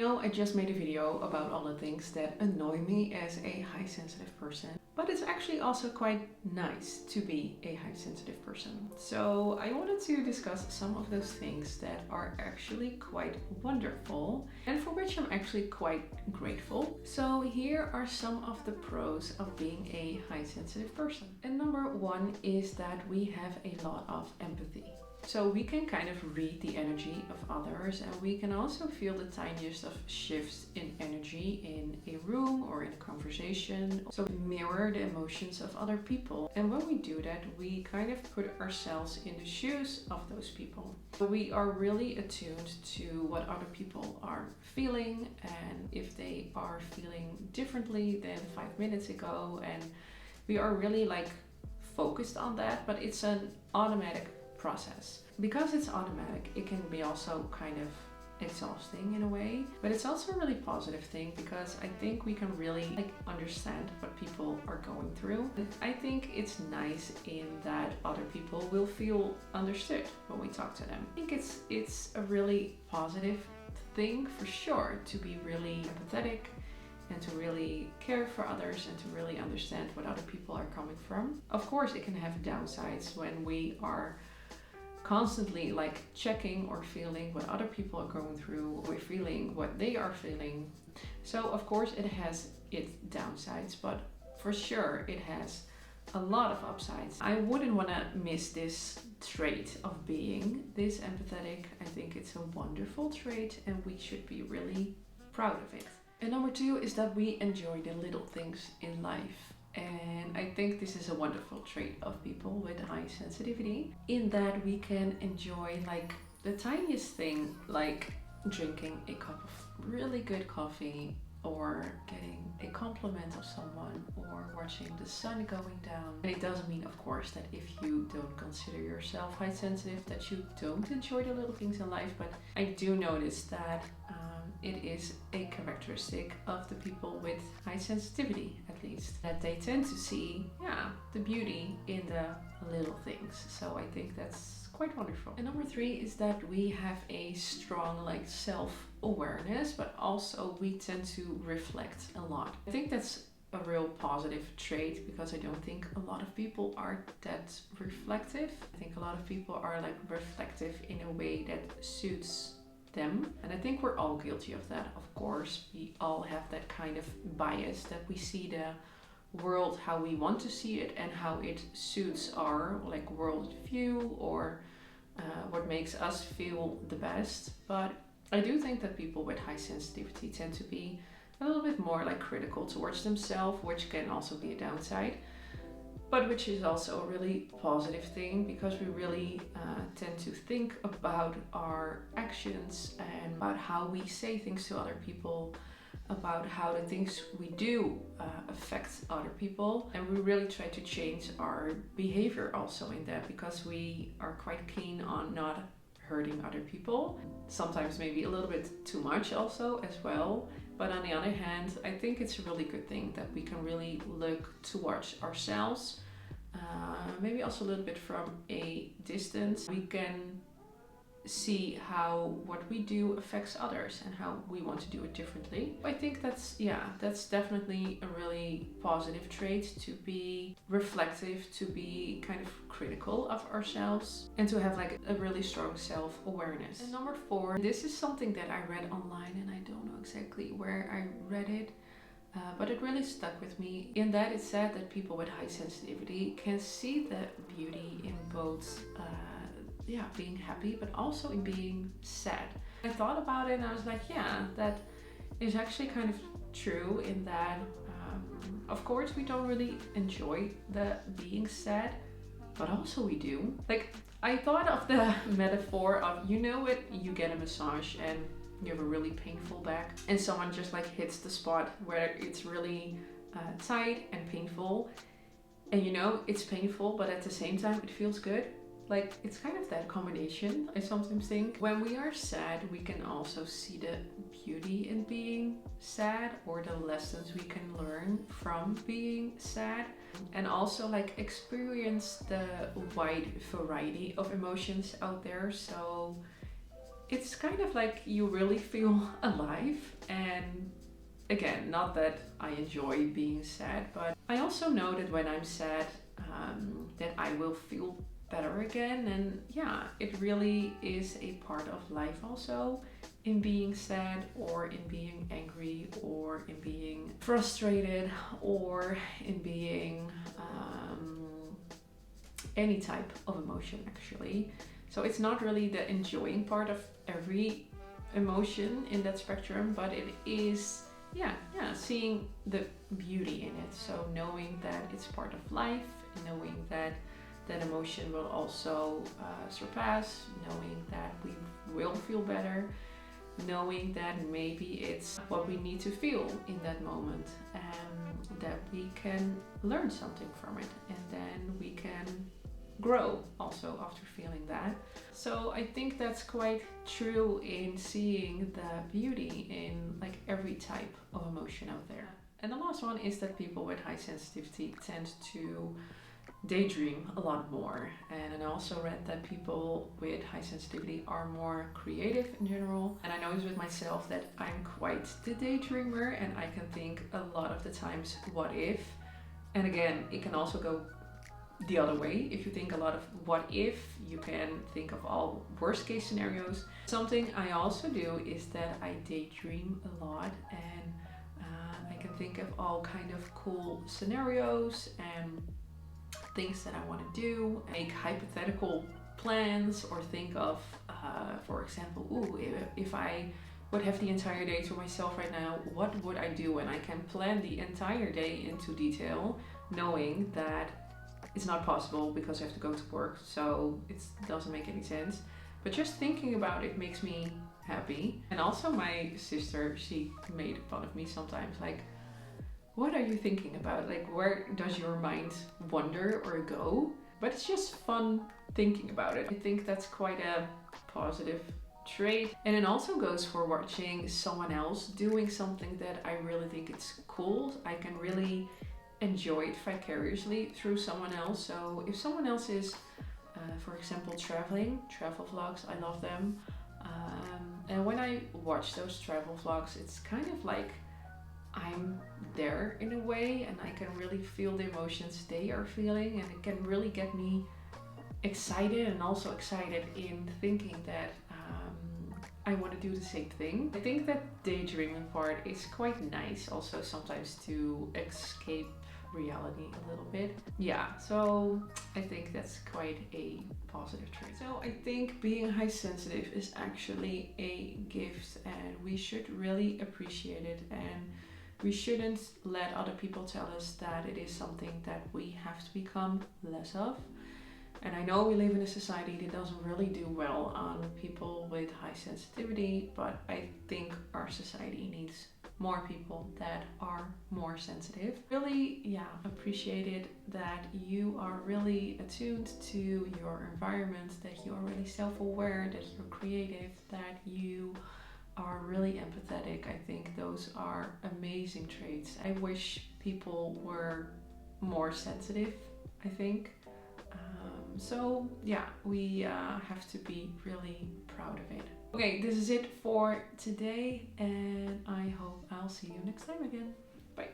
know I just made a video about all the things that annoy me as a high sensitive person, but it's actually also quite nice to be a high sensitive person. So I wanted to discuss some of those things that are actually quite wonderful and for which I'm actually quite grateful. So here are some of the pros of being a high sensitive person. And number one is that we have a lot of empathy. So we can kind of read the energy of others, and we can also feel the tiniest of shifts in energy in a room or in a conversation. So we mirror the emotions of other people. And when we do that, we kind of put ourselves in the shoes of those people. So we are really attuned to what other people are feeling, and if they are feeling differently than 5 minutes ago, and we are really like focused on that, but it's an automatic process. Because it's automatic, it can be also kind of exhausting in a way, but it's also a really positive thing because I think we can really understand what people are going through. And I think it's nice in that other people will feel understood when we talk to them. I think it's a really positive thing for sure to be really empathetic and to really care for others and to really understand what other people are coming from. Of course, it can have downsides when we are constantly checking or feeling what other people are going through, or feeling what they are feeling. So of course it has its downsides, but for sure it has a lot of upsides. I wouldn't want to miss this trait of being this empathetic. I think it's a wonderful trait and we should be really proud of it. And number two is that we enjoy the little things in life. And I think this is a wonderful trait of people with high sensitivity, in that we can enjoy the tiniest thing, like drinking a cup of really good coffee, or getting a compliment of someone, or watching the sun going down. And it doesn't mean, of course, that if you don't consider yourself high sensitive that you don't enjoy the little things in life, but I do notice that it is a characteristic of the people with high sensitivity, at least, that they tend to see, the beauty in the little things. So I think that's quite wonderful. And number three is that we have a strong self-awareness, but also we tend to reflect a lot. I think that's a real positive trait because I don't think a lot of people are that reflective. I think a lot of people are reflective in a way that suits them. And I think we're all guilty of that. Of course, we all have that kind of bias that we see the world how we want to see it and how it suits our world view, or what makes us feel the best. But I do think that people with high sensitivity tend to be a little bit more critical towards themselves, which can also be a downside, but which is also a really positive thing because we really tend to think about our actions and about how we say things to other people, about how the things we do affect other people, and we really try to change our behavior also in that, because we are quite keen on not hurting other people, sometimes maybe a little bit too much also as well. But on the other hand, I think it's a really good thing that we can really look towards ourselves, maybe also a little bit from a distance. We can see how what we do affects others and how we want to do it differently. I think that's definitely a really positive trait, to be reflective, to be kind of critical of ourselves, and to have a really strong self-awareness. And number four, this is something that I read online and I don't know exactly where I read it, but it really stuck with me, in that it said that people with high sensitivity can see the beauty in both being happy, but also in being sad. I thought about it and I was like, that is actually kind of true, in that of course we don't really enjoy the being sad, but also we do. I thought of the metaphor of, you get a massage and you have a really painful back, and someone just hits the spot where it's really tight and painful, and it's painful, but at the same time it feels good. It's kind of that combination, I sometimes think. When we are sad, we can also see the beauty in being sad, or the lessons we can learn from being sad, and also experience the wide variety of emotions out there. So it's kind of like you really feel alive. And again, not that I enjoy being sad, but I also know that when I'm sad, that I will feel better again. And yeah, it really is a part of life also, in being sad or in being angry or in being frustrated or in being any type of emotion actually. So it's not really the enjoying part of every emotion in that spectrum, but it is seeing the beauty in it. So knowing that it's part of life, knowing that that emotion will also surpass, knowing that we will feel better, knowing that maybe it's what we need to feel in that moment, and that we can learn something from it, and then we can grow also after feeling that. So I think that's quite true in seeing the beauty in like every type of emotion out there. And the last one is that people with high sensitivity tend to daydream a lot more. And I also read that people with high sensitivity are more creative in general. And I noticed with myself that I'm quite the daydreamer, and I can think a lot of the times, what if? And again, it can also go the other way. If you think a lot of what if, you can think of all worst case scenarios. Something I also do is that I daydream a lot, and I can think of all kind of cool scenarios and things that I want to do, make hypothetical plans, or think of for example, if I would have the entire day to myself right now, what would I do? And I can plan the entire day into detail, knowing that it's not possible because I have to go to work, so it doesn't make any sense. But just thinking about it makes me happy. And also my sister, she made fun of me sometimes, like, what are you thinking about? Like, where does your mind wander or go? But it's just fun thinking about it. I think that's quite a positive trait. And it also goes for watching someone else doing something that I really think it's cool. I can really enjoy it vicariously through someone else. So if someone else is, for example, traveling, travel vlogs, I love them. And when I watch those travel vlogs, it's kind of like I'm there in a way, and I can really feel the emotions they are feeling, and it can really get me excited, and also excited in thinking that I want to do the same thing. I think that daydreaming part is quite nice also sometimes to escape reality a little bit. Yeah, so I think that's quite a positive trait. So I think being high sensitive is actually a gift, and we should really appreciate it, and we shouldn't let other people tell us that it is something that we have to become less of. And I know we live in a society that doesn't really do well on people with high sensitivity, but I think our society needs more people that are more sensitive. Really, appreciate it that you are really attuned to your environment, that you are really self-aware, that you're creative, that you are really empathetic. I think those are amazing traits. I wish people were more sensitive, I think. So yeah, we have to be really proud of it. Okay, this is it for today, and I hope I'll see you next time again. Bye.